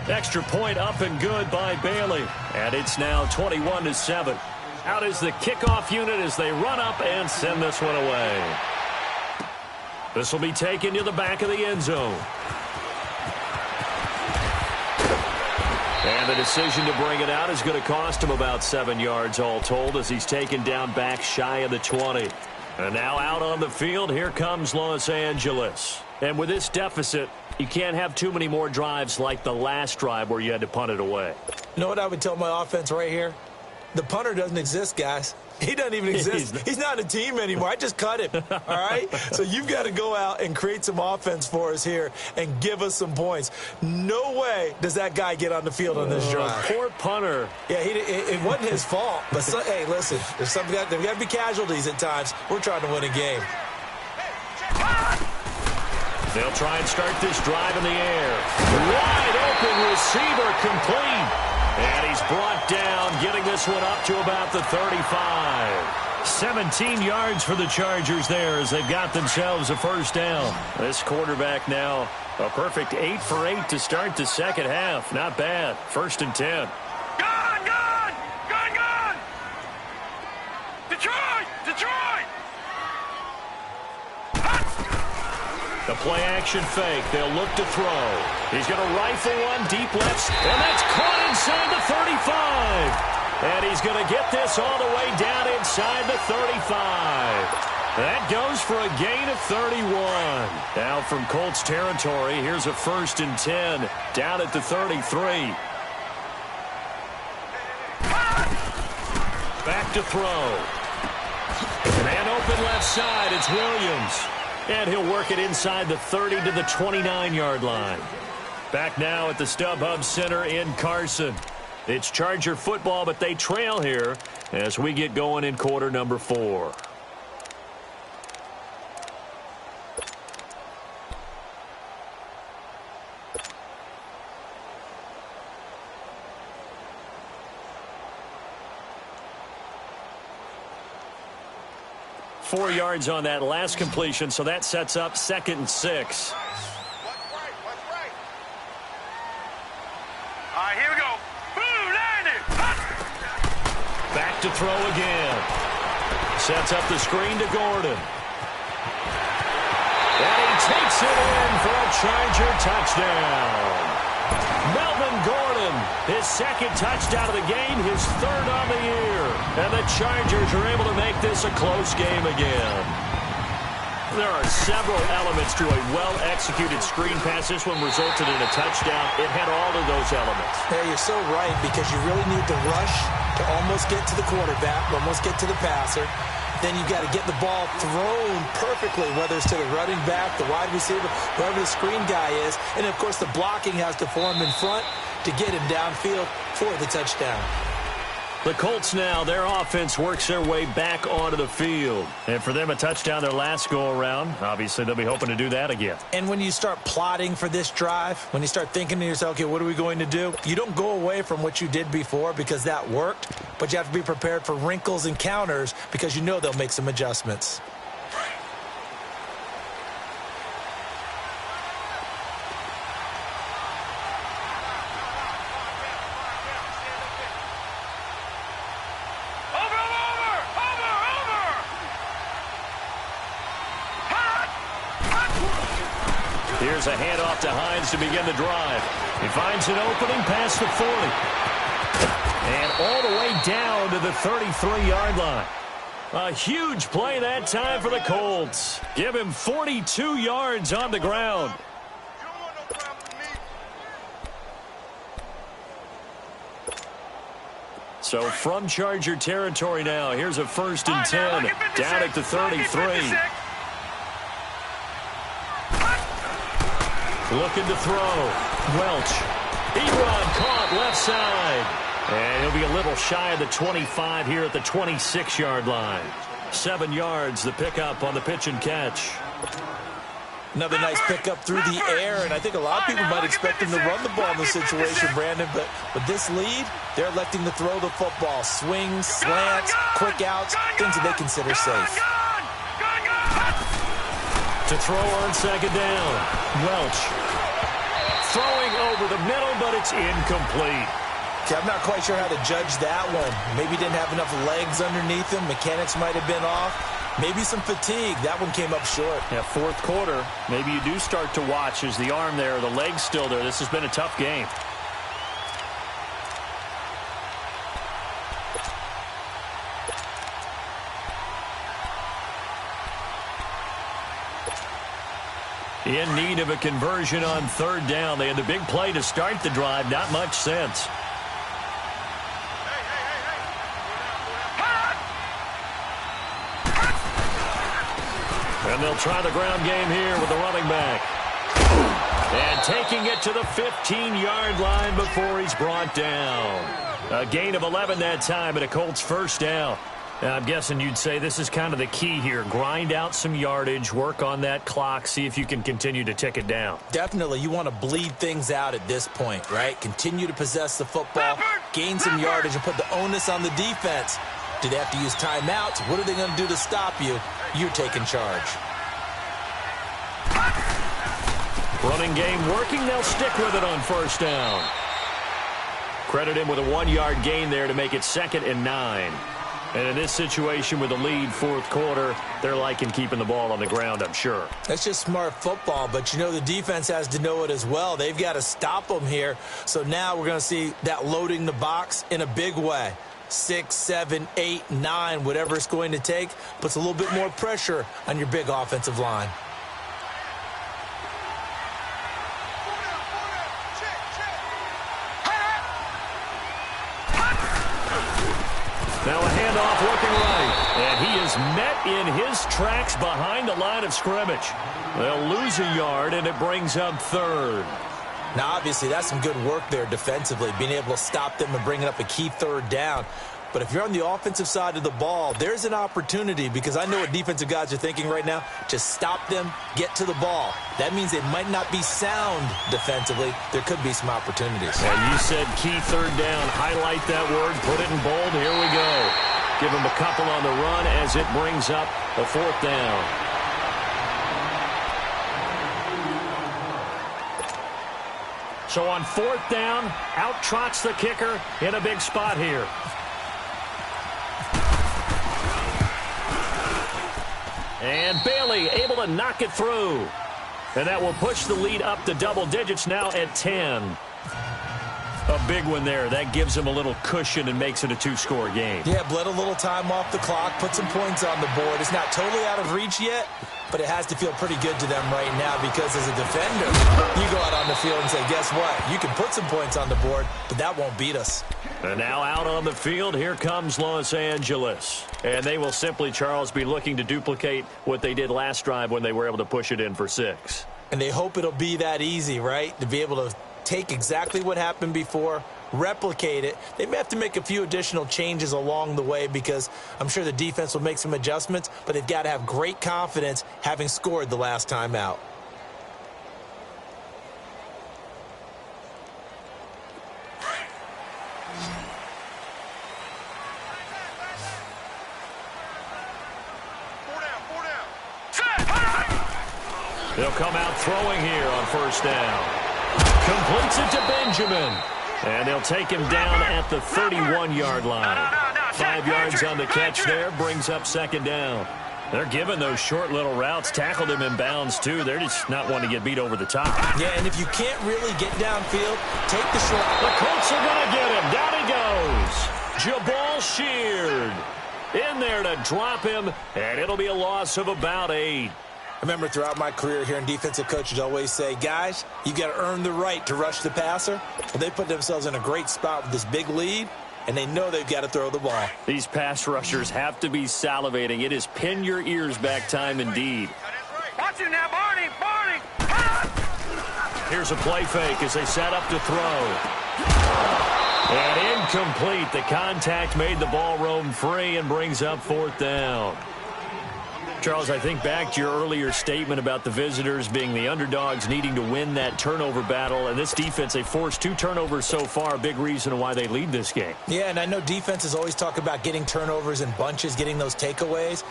Extra point up and good by Bailey. And it's now 21-7. Out is the kickoff unit as they run up and send this one away. This will be taken to the back of the end zone. And the decision to bring it out is going to cost him about 7 yards all told as he's taken down back shy of the 20. And now out on the field, here comes Los Angeles. And with this deficit, you can't have too many more drives like the last drive where you had to punt it away. You know what I would tell my offense right here? The punter doesn't exist, guys. He doesn't even exist. He's not a team anymore. I just cut him, all right? So you've got to go out and create some offense for us here and give us some points. No way does that guy get on the field on this drive. Poor punter. Yeah, it wasn't his fault. But, hey, listen, there's got to be casualties at times. We're trying to win a game. They'll try and start this drive in the air. Wide open receiver complete. And he's brought down, getting this one up to about the 35. 17 yards for the Chargers there as they've got themselves a first down. This quarterback now a perfect 8 for 8 to start the second half. Not bad. 1st and 10. Gone! Detroit! The play-action fake. They'll look to throw. He's going to rifle one deep left, and that's caught inside the 35. And he's going to get this all the way down inside the 35. That goes for a gain of 31. Now from Colts territory, here's a 1st and 10 down at the 33. Back to throw. And open left side, it's Williams. And he'll work it inside the 30 to the 29-yard line. Back now at the StubHub Center in Carson. It's Charger football, but they trail here as we get going in quarter number 4. Four yards on that last completion, so that sets up 2nd and 6. What's right? All right, here we go. Boom, landed. Back to throw again. Sets up the screen to Gordon. And he takes it in for a Charger touchdown. Melvin Gordon, his 2nd touchdown of the game, his 3rd on the year. And the Chargers are able to make this a close game again. There are several elements to a well-executed screen pass. This one resulted in a touchdown. It had all of those elements. Yeah, you're so right, because you really need the rush to almost get to the quarterback, almost get to the passer. Then you got to get the ball thrown perfectly, whether it's to the running back, the wide receiver, whoever the screen guy is. And, of course, the blocking has to form in front to get him downfield for the touchdown. The Colts now, their offense works their way back onto the field. And for them, a touchdown their last go-around. Obviously, they'll be hoping to do that again. And when you start plotting for this drive, when you start thinking to yourself, okay, what are we going to do? You don't go away from what you did before because that worked, but you have to be prepared for wrinkles and counters because you know they'll make some adjustments. Over! Here's a handoff to Hines to begin the drive. He finds an opening past the 40. And all the way down to the 33-yard line. A huge play that time for the Colts. Give him 42 yards on the ground. So from Charger territory now, here's a 1st and 10 down at the 33. Looking to throw. Welch. Ebron caught left side. And he'll be a little shy of the 25 here at the 26-yard line. 7 yards, the pickup on the pitch and catch. Another nice pickup through the air, and I think a lot of people might expect him to run the ball in this situation, Brandon, but with this lead, they're electing to throw the football. Swings, slants, quick outs, things that they consider safe. To throw on 2nd down. Welch. Throwing over the middle, but it's incomplete. Okay, I'm not quite sure how to judge that one. Maybe didn't have enough legs underneath him. Mechanics might have been off. Maybe some fatigue. That one came up short. Yeah, 4th quarter. Maybe you do start to watch as the arm there, the leg's still there. This has been a tough game. In need of a conversion on 3rd down. They had the big play to start the drive. Not much sense. And they'll try the ground game here with the running back. And taking it to the 15-yard line before he's brought down. A gain of 11 that time and a Colts 1st down. I'm guessing you'd say this is kind of the key here. Grind out some yardage, work on that clock, see if you can continue to tick it down. Definitely. You want to bleed things out at this point, right? Continue to possess the football, gain some yardage, and put the onus on the defense. Do they have to use timeouts? What are they going to do to stop you? You're taking charge. Running game working. They'll stick with it on 1st down. Credit him with a 1-yard gain there to make it 2nd and 9. And in this situation with a lead 4th quarter, they're liking keeping the ball on the ground, I'm sure. That's just smart football, but you know the defense has to know it as well. They've got to stop them here. So now we're going to see that loading the box in a big way. 6, 7, 8, 9, whatever it's going to take, puts a little bit more pressure on your big offensive line. Now a handoff looking right. And he is met in his tracks behind the line of scrimmage. They'll lose a yard, and it brings up 3rd. Now, obviously, that's some good work there defensively, being able to stop them and bringing up a key 3rd down. But if you're on the offensive side of the ball, there's an opportunity, because I know what defensive guys are thinking right now. Just stop them, get to the ball. That means they might not be sound defensively. There could be some opportunities. And you said key 3rd down. Highlight that word. Put it in bold. Here we go. Give them a couple on the run as it brings up a 4th down. So on 4th down, out trots the kicker in a big spot here. And Bailey able to knock it through. And that will push the lead up to double digits now at 10. A big one there. That gives them a little cushion and makes it a 2-score game. Yeah, bled a little time off the clock, put some points on the board. It's not totally out of reach yet, but it has to feel pretty good to them right now, because as a defender, you go out on the field and say, guess what? You can put some points on the board, but that won't beat us. And now out on the field, here comes Los Angeles. And they will simply, Charles, be looking to duplicate what they did last drive when they were able to push it in for 6. And they hope it'll be that easy, right? To be able to take exactly what happened before, replicate it. They may have to make a few additional changes along the way, because I'm sure the defense will make some adjustments, but they've got to have great confidence having scored the last time out. They'll come out throwing here on 1st down. Completes it to Benjamin. And they'll take him down at the 31-yard line. 5 yards on the catch there, brings up 2nd down. They're giving those short little routes, tackled him in bounds, too. They're just not wanting to get beat over the top. Yeah, and if you can't really get downfield, take the short. The Colts are going to get him. Down he goes. Jabal Sheard in there to drop him, and it'll be a loss of about 8. I remember throughout my career hearing defensive coaches always say, guys, you got to earn the right to rush the passer. Well, they put themselves in a great spot with this big lead, and they know they've got to throw the ball. These pass rushers have to be salivating. It is pin your ears back time indeed. Watch it now, Barney. Here's a play fake as they set up to throw. And incomplete. The contact made the ball roam free and brings up 4th down. Charles, I think back to your earlier statement about the visitors being the underdogs, needing to win that turnover battle. And this defense, they forced 2 turnovers so far, a big reason why they lead this game. Yeah, and I know defenses always talk about getting turnovers in bunches, getting those takeaways.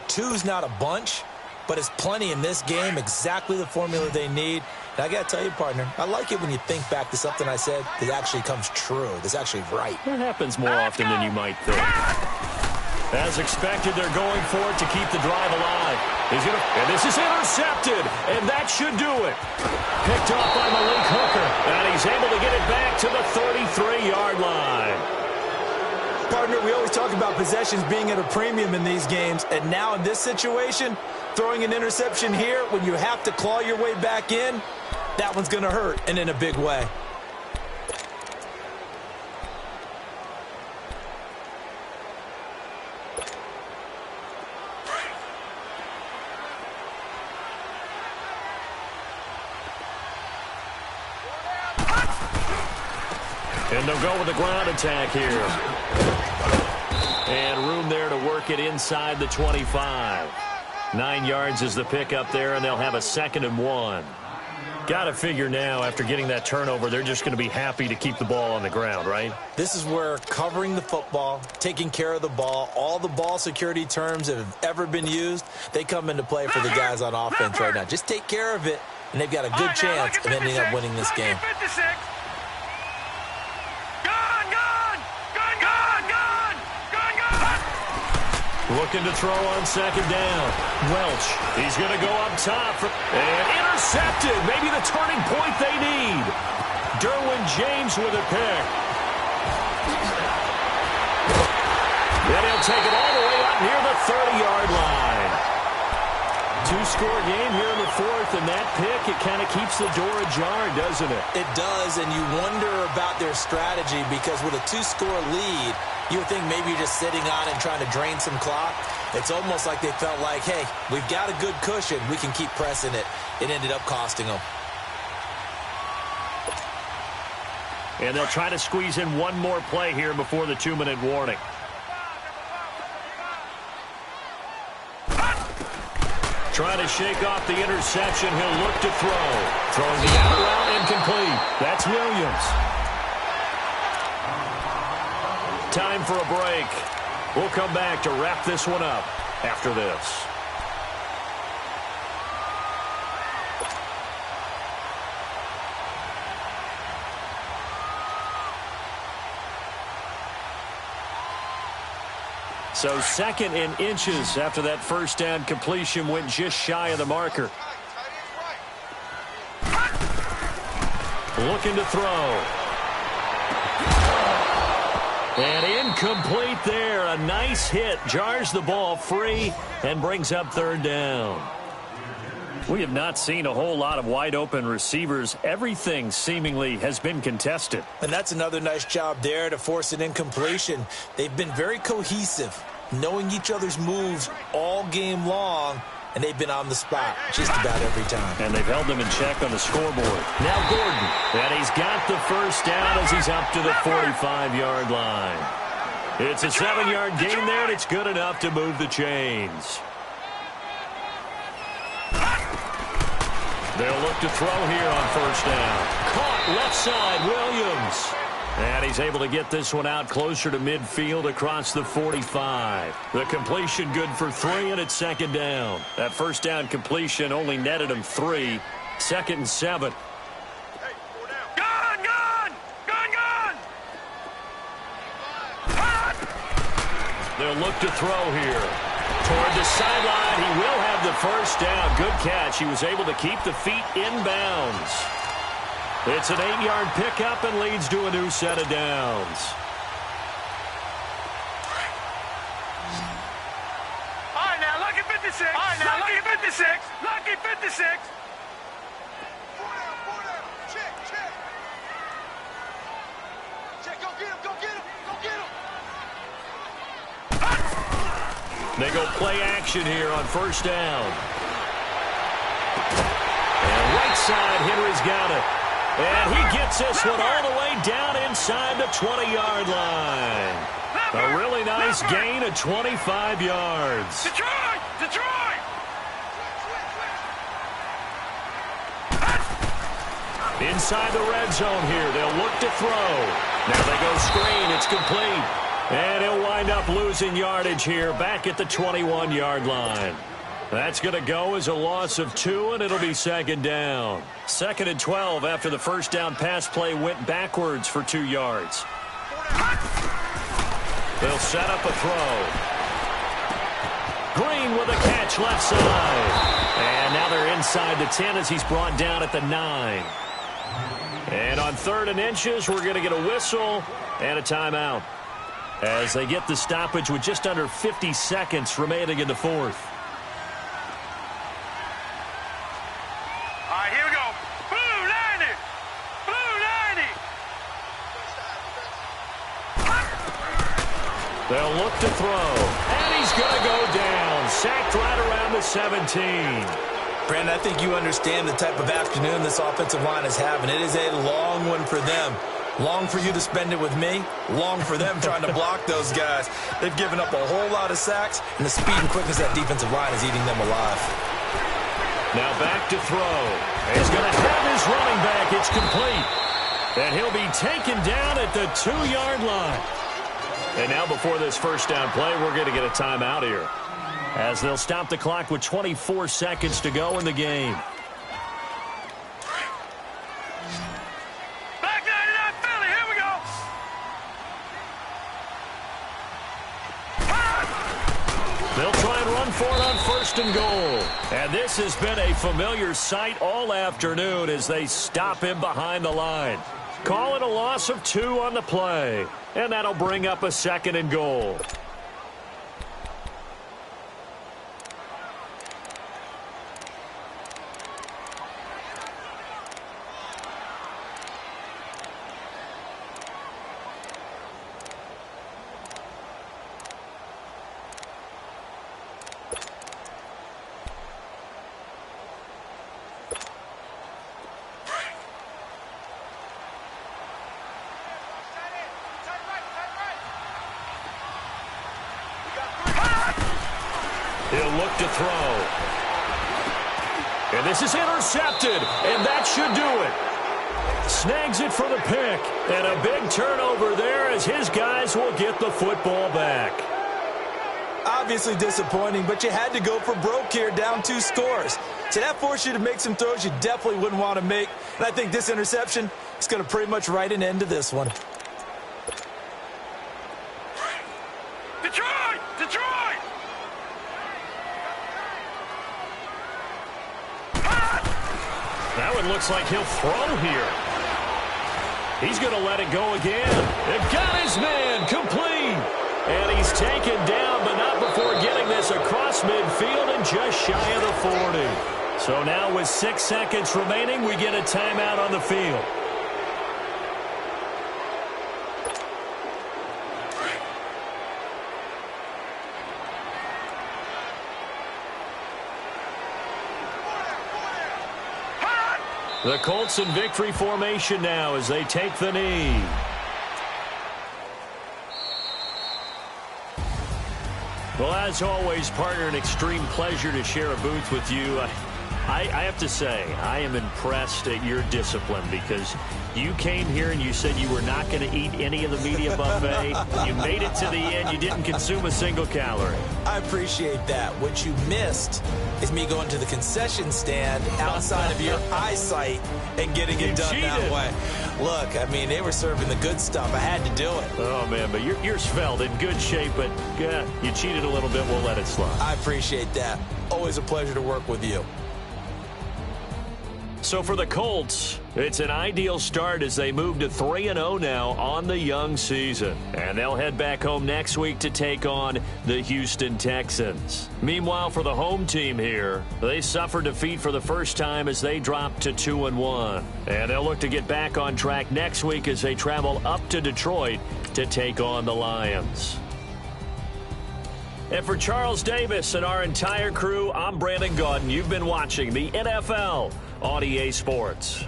2's not a bunch, but it's plenty in this game, exactly the formula they need. And I got to tell you, partner, I like it when you think back to something I said that actually comes true, that's actually right. It happens more often than you might think. As expected, they're going for it to keep the drive alive. And this is intercepted, and that should do it. Picked off by Malik Hooker, and he's able to get it back to the 33-yard line. Partner, we always talk about possessions being at a premium in these games, and now in this situation, throwing an interception here when you have to claw your way back in, that one's going to hurt, and in a big way. And they'll go with the ground attack here. And room there to work it inside the 25. 9 yards is the pickup there, and they'll have a 2nd and 1. Got to figure now, after getting that turnover, they're just going to be happy to keep the ball on the ground, right? This is where covering the football, taking care of the ball, all the ball security terms that have ever been used, they come into play for the guys on offense right now. Just take care of it, and they've got a good chance of ending up winning this game. Looking to throw on 2nd down. Welch, he's going to go up top. And intercepted. Maybe the turning point they need. Derwin James with a pick. Then he'll take it all the way up near the 30-yard line. 2-score game here in the 4th, and that pick, it kind of keeps the door ajar, doesn't it? It does, and you wonder about their strategy because with a 2-score lead, you would think maybe you're just sitting on it and trying to drain some clock. It's almost like they felt like, hey, we've got a good cushion. We can keep pressing it. It ended up costing them. And they'll try to squeeze in one more play here before the 2-minute warning. Trying to shake off the interception. He'll look to throw. Throwing the out route incomplete. That's Williams. Time for a break. We'll come back to wrap this one up after this. So 2nd and inches after that 1st down completion went just shy of the marker. Looking to throw. And incomplete there. A nice hit. Jars the ball free and brings up 3rd down. We have not seen a whole lot of wide open receivers. Everything seemingly has been contested. And that's another nice job there to force an incompletion. They've been very cohesive, knowing each other's moves all game long, and they've been on the spot just about every time. And they've held them in check on the scoreboard. Now Gordon. And he's got the 1st down as he's up to the 45-yard line. It's a 7-yard gain there, and it's good enough to move the chains. They'll look to throw here on 1st down. Caught left side, Williams. And he's able to get this one out closer to midfield across the 45. The completion good for 3, and it's 2nd down. That 1st down completion only netted him 3. 2nd and 7. They'll look to throw here. Toward the sideline, he will have the first down. Good catch. He was able to keep the feet in bounds. It's an 8-yard pickup and leads to a new set of downs. All right, now, lucky 56. All right, now, lucky 56. Lucky 56. Check, go get him, go get him, go get him. They go play action here on first down. And right side, Henry's got it. And he gets this one all the way down inside the 20-yard line. A really nice gain of 25 yards. Detroit! Detroit! Inside the red zone here. They'll look to throw. Now they go screen. It's complete. And he'll wind up losing yardage here back at the 21-yard line. That's going to go as a loss of 2, and it'll be second down. 2nd and 12 after the first down pass play went backwards for 2 yards. They'll set up a throw. Green with a catch left side. And now they're inside the 10 as he's brought down at the 9. And on 3rd and inches, we're going to get a whistle and a timeout as they get the stoppage with just under 50 seconds remaining in the 4th. All right, here we go. Blue 90. Blue 90. They'll look to throw. And he's going to go down. Sacked right around the 17. Brandon, I think you understand the type of afternoon this offensive line is having. It is a long one for them. Long for you to spend it with me. Long for them trying to block those guys. They've given up a whole lot of sacks, and the speed and quickness of that defensive line is eating them alive. Now back to throw. He's going to have his running back. It's complete. And he'll be taken down at the 2-yard line. And now before this first down play, we're going to get a timeout here, as they'll stop the clock with 24 seconds to go in the game. Back 99 Philly, here we go. They'll try and run for it on 1st and goal. And this has been a familiar sight all afternoon as they stop him behind the line. Call it a loss of 2 on the play. And that'll bring up a 2nd and goal. He'll look to throw. And this is intercepted, and that should do it. Snags it for the pick, and a big turnover there as his guys will get the football back. Obviously disappointing, but you had to go for broke here, down 2 scores. So that forced you to make some throws you definitely wouldn't want to make. And I think this interception is going to pretty much write an end to this one. Detroit! Detroit! That one looks like he'll throw here. He's going to let it go again. They've got his man complete. And he's taken down, but not before getting this across midfield and just shy of the 40. So now with 6 seconds remaining, we get a timeout on the field. The Colts in victory formation now as they take the knee. Well, as always, partner, an extreme pleasure to share a booth with you. I have to say, I am impressed at your discipline because you came here and you said you were not going to eat any of the media buffet. You made it to the end. You didn't consume a single calorie. I appreciate that. What you missed is me going to the concession stand outside of your eyesight and getting it done that way. Look, I mean, they were serving the good stuff. I had to do it. Oh, man, but you're svelte, in good shape, but you cheated a little bit. We'll let it slide. I appreciate that. Always a pleasure to work with you. So for the Colts, it's an ideal start as they move to 3-0 now on the young season. And they'll head back home next week to take on the Houston Texans. Meanwhile, for the home team here, they suffered defeat for the first time as they dropped to 2-1. And they'll look to get back on track next week as they travel up to Detroit to take on the Lions. And for Charles Davis and our entire crew, I'm Brandon Gaudin. You've been watching the NFL on EA Sports.